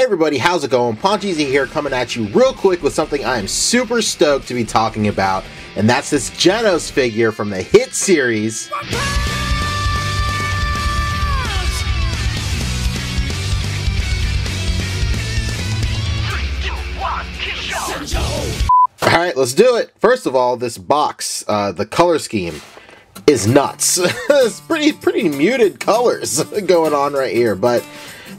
everybody, how's it going? Poncheesy here, coming at you real quick with something I am super stoked to be talking about, and that's this Genos figure from the hit series Alright, let's do it! First of all, this box, the color scheme is nuts. It's pretty muted colors going on right here, but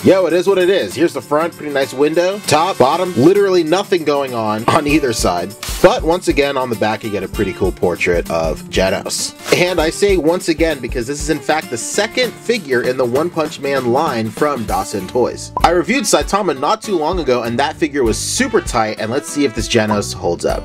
yo, it is what it is. Here's the front, pretty nice window. Top, bottom, literally nothing going on either side. But once again, on the back, you get a pretty cool portrait of Genos. And I say once again because this is in fact the second figure in the One Punch Man line from Dawson Toys. I reviewed Saitama not too long ago, and that figure was super tight, and let's see if this Genos holds up.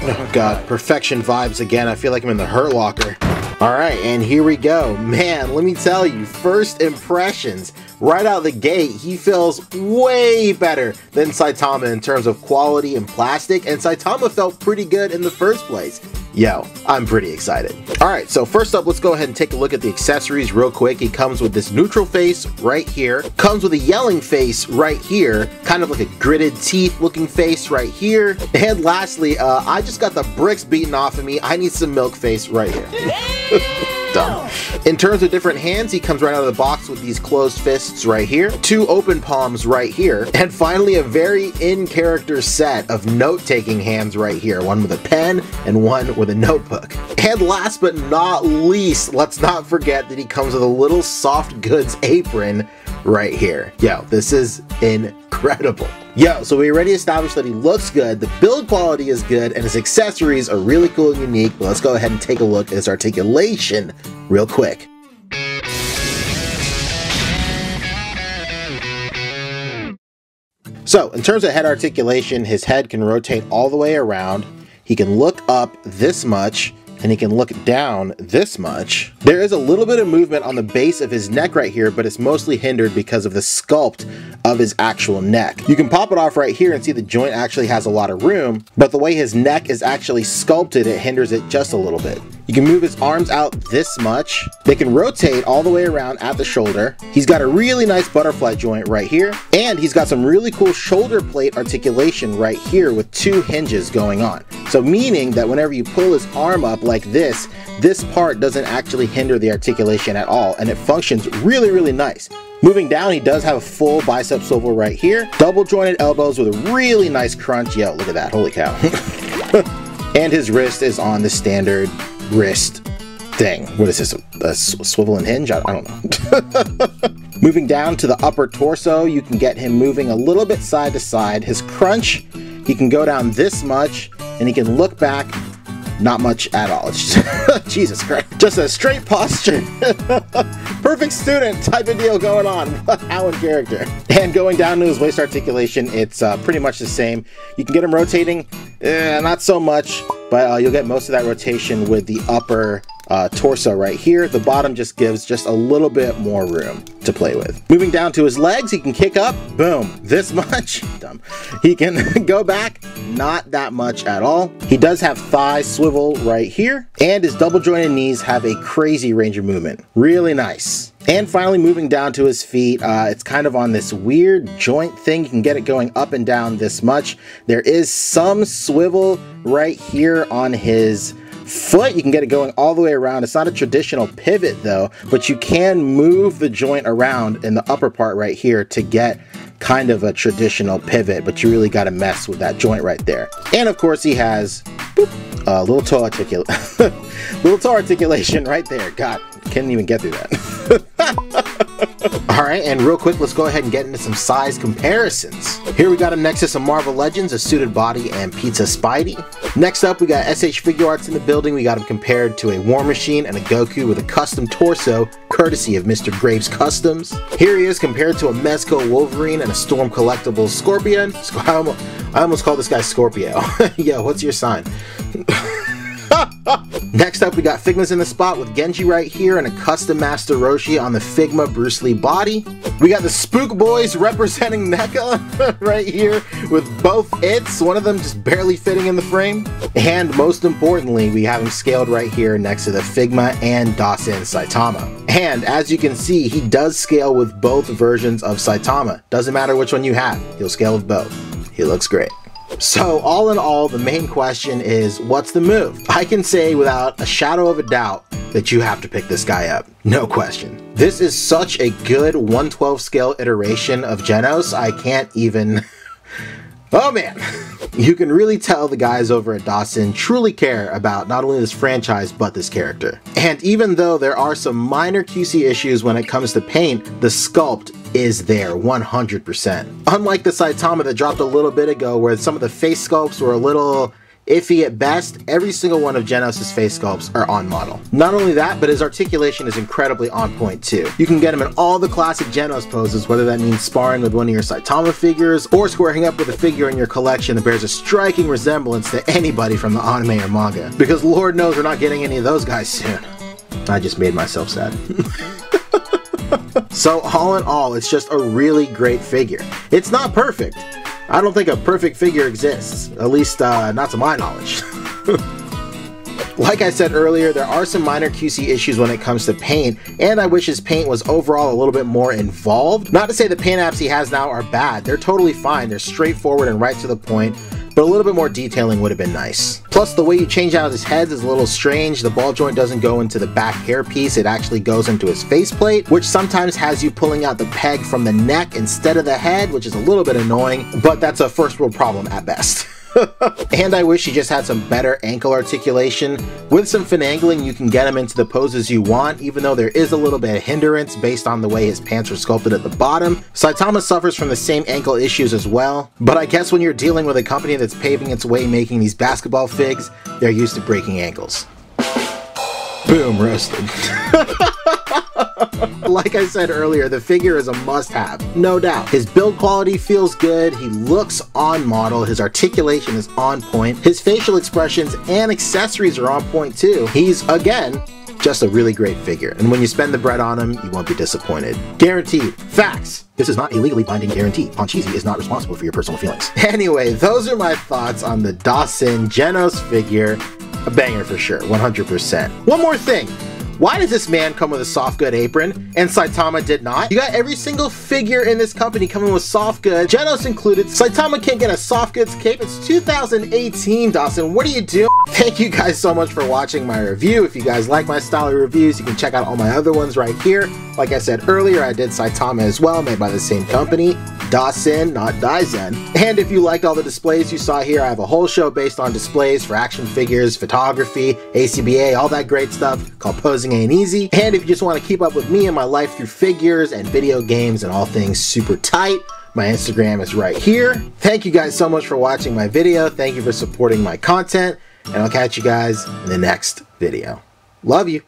Oh god, perfection vibes again. I feel like I'm in the Hurt Locker. Alright, and here we go. Man, let me tell you, first impressions, right out the gate, he feels way better than Saitama in terms of quality and plastic, and Saitama felt pretty good in the first place. Yo, I'm pretty excited. Alright, so first up, let's go ahead and take a look at the accessories real quick. He comes with this neutral face right here, comes with a yelling face right here, kind of like a gritted teeth looking face right here, and lastly, I just got the bricks beaten off of me. I need some milk face right here. Dumb. In terms of different hands, he comes right out of the box with these closed fists right here, two open palms right here, and finally a very in-character set of note-taking hands right here, one with a pen and one with a notebook. And last but not least, let's not forget that he comes with a little soft goods apron right here. Yo, this is incredible. Yo, so we already established that he looks good, the build quality is good, and his accessories are really cool and unique, but let's go ahead and take a look at his articulation real quick. So, in terms of head articulation, his head can rotate all the way around, he can look up this much, and he can look down this much. There is a little bit of movement on the base of his neck right here, but it's mostly hindered because of the sculpt of his actual neck. You can pop it off right here and see the joint actually has a lot of room, but the way his neck is actually sculpted, it hinders it just a little bit. You can move his arms out this much. They can rotate all the way around at the shoulder. He's got a really nice butterfly joint right here, and he's got some really cool shoulder plate articulation right here with two hinges going on. So meaning that whenever you pull his arm up like this part doesn't actually hinder the articulation at all, and it functions really, really nice. Moving down, he does have a full bicep swivel right here, double jointed elbows with a really nice crunch. Yo, look at that, holy cow. And his wrist is on the standard wrist thing. What is this, a swivel and hinge? I don't know. Moving down to the upper torso, you can get him moving a little bit side to side. His crunch, he can go down this much, and he can look back not much at all. It's just, Jesus Christ, just a straight posture. Perfect student type of deal going on. How in character. And going down to his waist articulation, it's pretty much the same. You can get him rotating, not so much, but you'll get most of that rotation with the upper torso right here. The bottom just gives just a little bit more room to play with. Moving down to his legs, he can kick up, boom, this much. Dumb. He can go back, not that much at all. He does have thigh swivel right here, and his double jointed knees have a crazy range of movement. Really nice. And finally, moving down to his feet, it's kind of on this weird joint thing. You can get it going up and down this much. There is some swivel right here on his foot. You can get it going all the way around. It's not a traditional pivot though, but you can move the joint around in the upper part right here to get kind of a traditional pivot, but you really got to mess with that joint right there. And of course he has little toe articulation right there. God, couldn't even get through that. Alright, and real quick, let's go ahead and get into some size comparisons. Here we got a Nexus of Marvel Legends, a suited body, and Pizza Spidey. Next up, we got SH Figuarts in the building. We got him compared to a War Machine and a Goku with a custom torso, courtesy of Mr. Graves Customs. Here he is compared to a Mezco Wolverine and a Storm Collectibles Scorpion. I almost called this guy Scorpio. Yo, what's your sign? Next up, we got Figma's in the spot with Genji right here and a custom Master Roshi on the Figma Bruce Lee body. We got the Spook Boys representing NECA right here with both its, one of them just barely fitting in the frame. And most importantly, we have him scaled right here next to the Figma and Dasein Saitama. And as you can see, he does scale with both versions of Saitama. Doesn't matter which one you have, he'll scale with both. He looks great. So all in all, the main question is, what's the move? I can say without a shadow of a doubt that you have to pick this guy up. No question. This is such a good 1/12 scale iteration of Genos, I can't even... Oh man! You can really tell the guys over at Dasein truly care about not only this franchise, but this character. And even though there are some minor QC issues when it comes to paint, the sculpt is there 100%. Unlike the Saitama that dropped a little bit ago where some of the face sculpts were a little iffy at best, every single one of Genos' face sculpts are on model. Not only that, but his articulation is incredibly on point too. You can get him in all the classic Genos poses, whether that means sparring with one of your Saitama figures or squaring up with a figure in your collection that bears a striking resemblance to anybody from the anime or manga. Because Lord knows we're not getting any of those guys soon. I just made myself sad. So all in all, it's just a really great figure. It's not perfect. I don't think a perfect figure exists, at least not to my knowledge. Like I said earlier, there are some minor QC issues when it comes to paint, and I wish his paint was overall a little bit more involved. Not to say the paint apps he has now are bad, they're totally fine, they're straightforward and right to the point, but a little bit more detailing would have been nice. Plus, the way you change out his heads is a little strange. The ball joint doesn't go into the back hairpiece, it actually goes into his faceplate, which sometimes has you pulling out the peg from the neck instead of the head, which is a little bit annoying, but that's a first world problem at best. And I wish he just had some better ankle articulation. With some finagling, you can get him into the poses you want, even though there is a little bit of hindrance based on the way his pants are sculpted at the bottom. Saitama suffers from the same ankle issues as well, but I guess when you're dealing with a company that's paving its way making these basketball figs, they're used to breaking ankles. Boom, roasted. Like I said earlier, the figure is a must-have, no doubt. His build quality feels good, he looks on model, his articulation is on point, his facial expressions and accessories are on point too. He's, again, just a really great figure, and when you spend the bread on him, you won't be disappointed. Guaranteed. Facts! This is not a legally binding guarantee. Poncheesy is not responsible for your personal feelings. Anyway, those are my thoughts on the Dasein Genos figure. A banger for sure, 100%. One more thing. Why does this man come with a soft good apron and Saitama did not? You got every single figure in this company coming with soft goods, Genos included. Saitama can't get a soft goods cape. It's 2018, Dasein. What are you doing? Thank you guys so much for watching my review. If you guys like my style of reviews, you can check out all my other ones right here. Like I said earlier, I did Saitama as well, made by the same company. Dasein, not Daizen. And if you liked all the displays you saw here, I have a whole show based on displays for action figures, photography, ACBA, all that great stuff called Posing Ain't Easy. And if you just want to keep up with me and my life through figures and video games and all things super tight, my Instagram is right here. Thank you guys so much for watching my video. Thank you for supporting my content, and I'll catch you guys in the next video. Love you.